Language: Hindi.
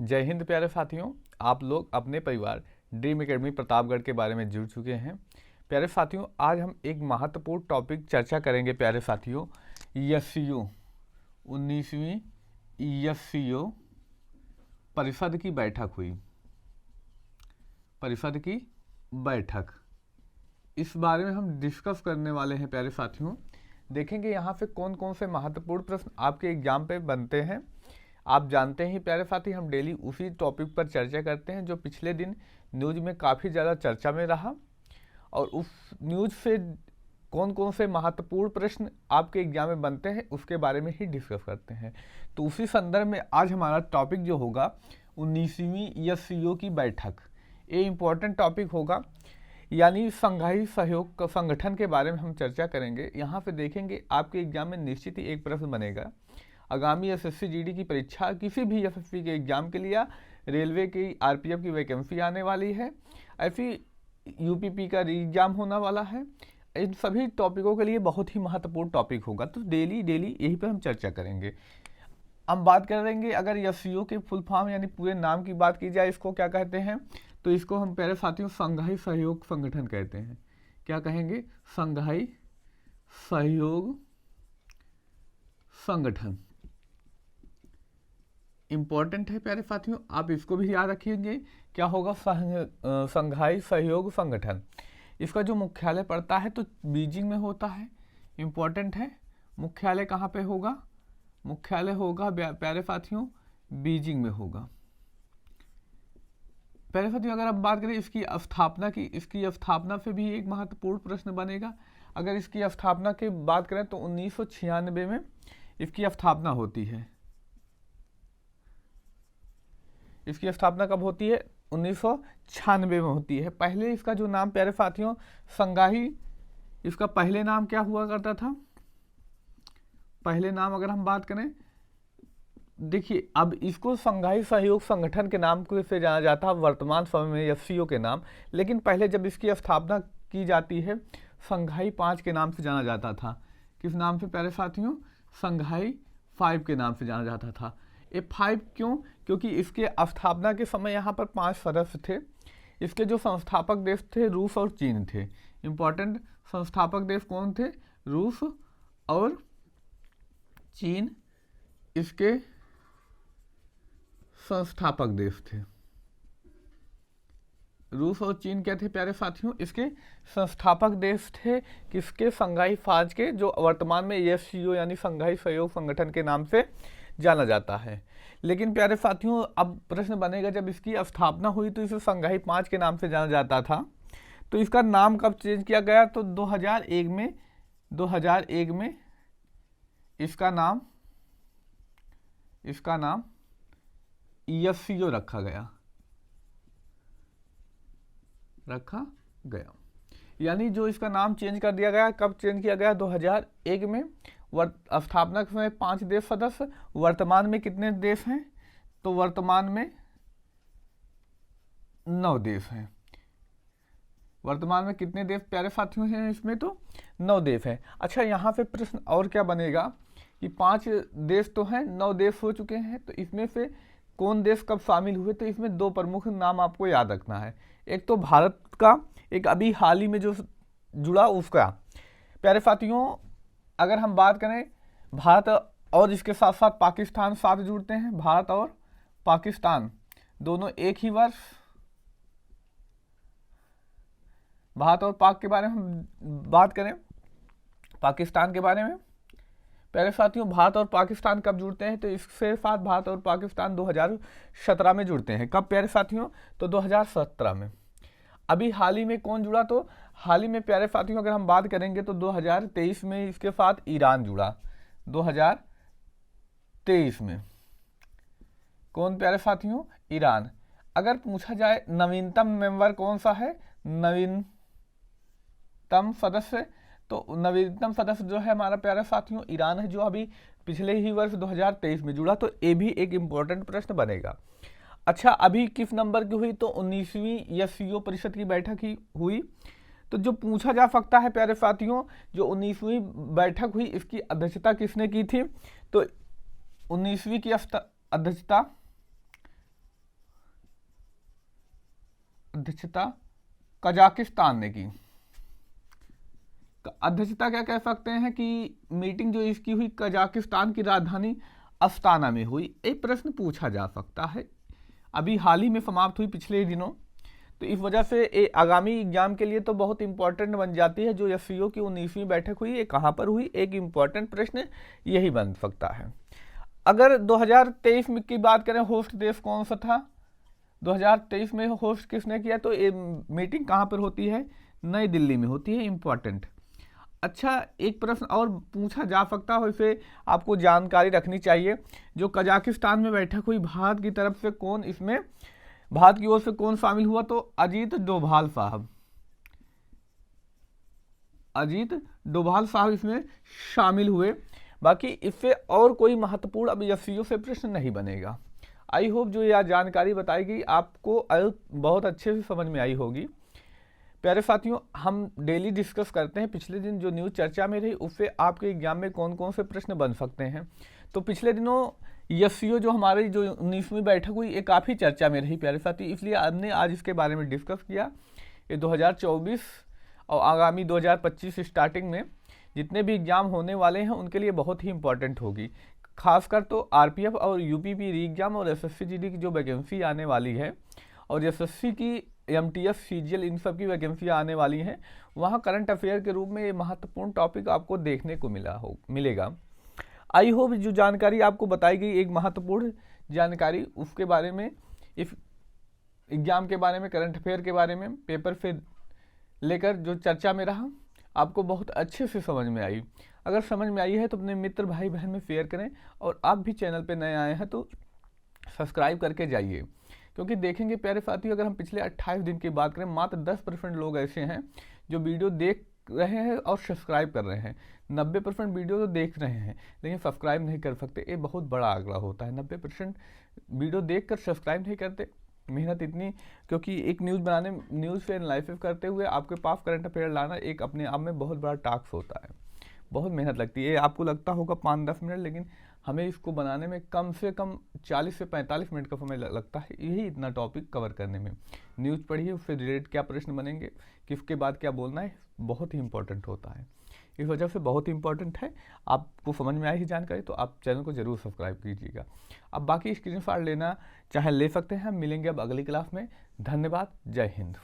जय हिंद प्यारे साथियों। आप लोग अपने परिवार ड्रीम एकेडमी प्रतापगढ़ के बारे में जुड़ चुके हैं। प्यारे साथियों, आज हम एक महत्वपूर्ण टॉपिक चर्चा करेंगे। प्यारे साथियों, एससीओ 19वीं एससीओ परिषद की बैठक हुई। परिषद की बैठक, इस बारे में हम डिस्कस करने वाले हैं। प्यारे साथियों, देखेंगे यहाँ पे कौन कौन से महत्वपूर्ण प्रश्न आपके एग्जाम पे बनते हैं। आप जानते हैं प्यारे साथी, हम डेली उसी टॉपिक पर चर्चा करते हैं जो पिछले दिन न्यूज़ में काफ़ी ज़्यादा चर्चा में रहा, और उस न्यूज़ से कौन कौन से महत्वपूर्ण प्रश्न आपके एग्जाम में बनते हैं उसके बारे में ही डिस्कस करते हैं। तो उसी संदर्भ में आज हमारा टॉपिक जो होगा 19वीं एससीओ की बैठक। ये इम्पोर्टेंट टॉपिक होगा, यानी संघाई सहयोग संगठन के बारे में हम चर्चा करेंगे। यहाँ पे देखेंगे आपके एग्जाम में निश्चित ही एक प्रश्न बनेगा। आगामी एसएससी जीडी की परीक्षा, किसी भी एसएससी के एग्जाम के लिए रेलवे की आरपीएफ की वैकेंसी आने वाली है, ऐसी यूपीपी का एग्जाम होने वाला है। इन सभी टॉपिकों के लिए बहुत ही महत्वपूर्ण टॉपिक होगा, तो डेली यही पर हम चर्चा करेंगे। हम बात करेंगे अगर एससीओ के फुल फॉर्म यानी पूरे नाम की बात की जाए, इसको क्या कहते हैं, तो इसको हम प्यारे साथियों संघाई सहयोग संगठन कहते हैं। क्या कहेंगे? संघाई सहयोग संगठन। इम्पॉर्टेंट है प्यारे साथियों, आप इसको भी याद रखिएंगे। क्या होगा? संघाई सहयोग संगठन। इसका जो मुख्यालय पड़ता है तो बीजिंग में होता है। इम्पॉर्टेंट है। मुख्यालय कहाँ पे होगा? मुख्यालय होगा प्यारे साथियों बीजिंग में होगा। प्यारे साथियों, अगर हम बात करें इसकी स्थापना की, इसकी स्थापना से भी एक महत्वपूर्ण प्रश्न बनेगा। अगर इसकी स्थापना की बात करें तो 1996 में इसकी स्थापना होती है। इसकी स्थापना कब होती है? 1996 में होती है। पहले इसका जो नाम प्यारे साथियों संघाई, इसका पहले नाम क्या हुआ करता था? पहले नाम अगर हम बात करें, देखिए अब इसको संघाई सहयोग संगठन के नाम से जाना जाता है वर्तमान समय में एससीओ के नाम, लेकिन पहले जब इसकी स्थापना की जाती है संघाई 5 के नाम से जाना जाता था। किस नाम से प्यारे साथियों? संघाई 5 के नाम से जाना जाता था। ये 5 क्यों? क्योंकि इसके स्थापना के समय यहाँ पर 5 सदस्य थे। इसके जो संस्थापक देश थे रूस और चीन थे। इम्पोर्टेंट संस्थापक देश कौन थे? रूस और चीन इसके संस्थापक देश थे। रूस और चीन क्या थे प्यारे साथियों? इसके संस्थापक देश थे। किसके? संघाई 5 के, जो वर्तमान में एससीओ यानी संघाई सहयोग संगठन के नाम से जाना जाता है। लेकिन प्यारे साथियों अब प्रश्न बनेगा, जब इसकी स्थापना हुई तो इसे संघाई 5 के नाम से जाना जाता था, तो इसका नाम कब चेंज किया गया? तो 2001 में इसका नाम एससीओ रखा गया। यानी जो इसका नाम चेंज कर दिया गया, कब चेंज किया गया? 2001 में। स्थापना के समय 5 देश सदस्य, वर्तमान में कितने देश हैं? तो वर्तमान में 9 देश हैं। वर्तमान में कितने देश प्यारे साथियों हैं इसमें? तो 9 देश हैं। अच्छा, यहाँ पे प्रश्न और क्या बनेगा कि 5 देश तो हैं, 9 देश हो चुके हैं, तो इसमें से कौन देश कब शामिल हुए? तो इसमें 2 प्रमुख नाम आपको याद रखना है। एक तो भारत का, एक अभी हाल ही में जो जुड़ा उसका। प्यारे साथियों अगर हम बात करें भारत और इसके साथ साथ पाकिस्तान साथ जुड़ते हैं। भारत और पाकिस्तान दोनों एक ही वर्ष। भारत और पाक के बारे में हम बात करें, पाकिस्तान के बारे में प्यारे साथियों, भारत और पाकिस्तान कब जुड़ते हैं? तो इसके साथ भारत और पाकिस्तान 2017 में जुड़ते हैं। कब प्यारे साथियों? तो 2017 में। अभी हाल ही में कौन जुड़ा? तो हाल ही में प्यारे साथियों अगर हम बात करेंगे तो 2023 में इसके साथ ईरान जुड़ा। 2023 में कौन प्यारे साथियों? ईरान। अगर पूछा जाए नवीनतम मेंबर कौन सा है, नवीनतम सदस्य, तो नवीनतम सदस्य जो है हमारा प्यारे साथियों ईरान है, जो अभी पिछले ही वर्ष 2023 में जुड़ा। तो ये भी एक इम्पोर्टेंट प्रश्न बनेगा। अच्छा, अभी किस नंबर की हुई? तो 19वीं एससीओ परिषद की बैठक ही हुई। तो जो पूछा जा सकता है प्यारे साथियों, जो 19वीं बैठक हुई इसकी अध्यक्षता किसने की थी? तो 19वीं की अध्यक्षता अध्यक्षता कजाकिस्तान ने की। अध्यक्षता क्या कह सकते हैं कि मीटिंग जो इसकी हुई कजाकिस्तान की राजधानी अस्ताना में हुई। एक प्रश्न पूछा जा सकता है, अभी हाल ही में समाप्त हुई पिछले दिनों, तो इस वजह से आगामी एग्जाम के लिए तो बहुत इंपॉर्टेंट बन जाती है। जो एससीओ की 19वीं बैठक हुई, ये कहाँ पर हुई, एक इंपॉर्टेंट प्रश्न यही बन सकता है। अगर 2023 में की बात करें, होस्ट देश कौन सा था, 2023 में होस्ट किसने किया, तो ये मीटिंग कहाँ पर होती है, नई दिल्ली में होती है, इंपॉर्टेंट। अच्छा, एक प्रश्न और पूछा जा सकता है, इसे आपको जानकारी रखनी चाहिए। जो कजाकिस्तान में बैठक हुई, भारत की तरफ से कौन, इसमें भारत की ओर से कौन शामिल हुआ, तो अजीत डोभाल साहब, अजीत डोभाल साहब इसमें शामिल हुए। बाकी इससे और कोई महत्वपूर्ण अब एससीओ से प्रश्न नहीं बनेगा। आई होप जो यह जानकारी बताई गई आपको बहुत अच्छे से समझ में आई होगी। प्यारे साथियों, हम डेली डिस्कस करते हैं पिछले दिन जो न्यूज़ चर्चा में रही उससे आपके एग्जाम में कौन कौन से प्रश्न बन सकते हैं। तो पिछले दिनों एससीओ जो हमारी जो 19वीं बैठक हुई, ये काफ़ी चर्चा में रही प्यारे साथी, इसलिए हमने आज इसके बारे में डिस्कस किया। ये 2024 और आगामी 2025 स्टार्टिंग में जितने भी एग्ज़ाम होने वाले हैं उनके लिए बहुत ही इंपॉर्टेंट होगी। खासकर तो आरपीएफ और यूपीपी री एग्जाम और एसएससी जीडी की जो वैकेंसी आने वाली है, और एसएससी की एमटीएस सीजीएल इन सब की वैकेंसियाँ आने वाली हैं, वहाँ करंट अफेयर के रूप में ये महत्वपूर्ण टॉपिक आपको देखने को मिलेगा। आई होप जो जानकारी आपको बताई गई एक महत्वपूर्ण जानकारी, उसके बारे में, इस एग्जाम के बारे में, करंट अफेयर के बारे में, पेपर से लेकर जो चर्चा में रहा, आपको बहुत अच्छे से समझ में आई। अगर समझ में आई है तो अपने मित्र भाई बहन में शेयर करें, और आप भी चैनल पर नए आए हैं तो सब्सक्राइब करके जाइए। क्योंकि देखेंगे प्यारे साथियों, अगर हम पिछले 28 दिन की बात करें, मात्र 10% लोग ऐसे हैं जो वीडियो देख रहे हैं और सब्सक्राइब कर रहे हैं। 90% वीडियो तो देख रहे हैं लेकिन सब्सक्राइब नहीं कर सकते। ये बहुत बड़ा आंकड़ा होता है, 90% वीडियो देखकर सब्सक्राइब नहीं करते। मेहनत इतनी, क्योंकि एक न्यूज़ बनाने, न्यूज़ से एनालिसिस करते हुए आपके पास करंट अफेयर लाना एक अपने आप में बहुत बड़ा टास्क होता है, बहुत मेहनत लगती है। आपको लगता होगा 5-10 मिनट, लेकिन हमें इसको बनाने में कम से कम 40 से 45 मिनट का समय लगता है, यही इतना टॉपिक कवर करने में। न्यूज़ पढ़िए, उससे रिलेटेड क्या प्रश्न बनेंगे, किसके बाद क्या बोलना है, बहुत ही इंपॉर्टेंट होता है। इस वजह से बहुत ही इंपॉर्टेंट है। आपको समझ में आई ही जानकारी तो आप चैनल को जरूर सब्सक्राइब कीजिएगा। अब बाकी स्क्रीनशॉट लेना चाहे ले सकते हैं। हम मिलेंगे अब अगली क्लास में। धन्यवाद, जय हिंद।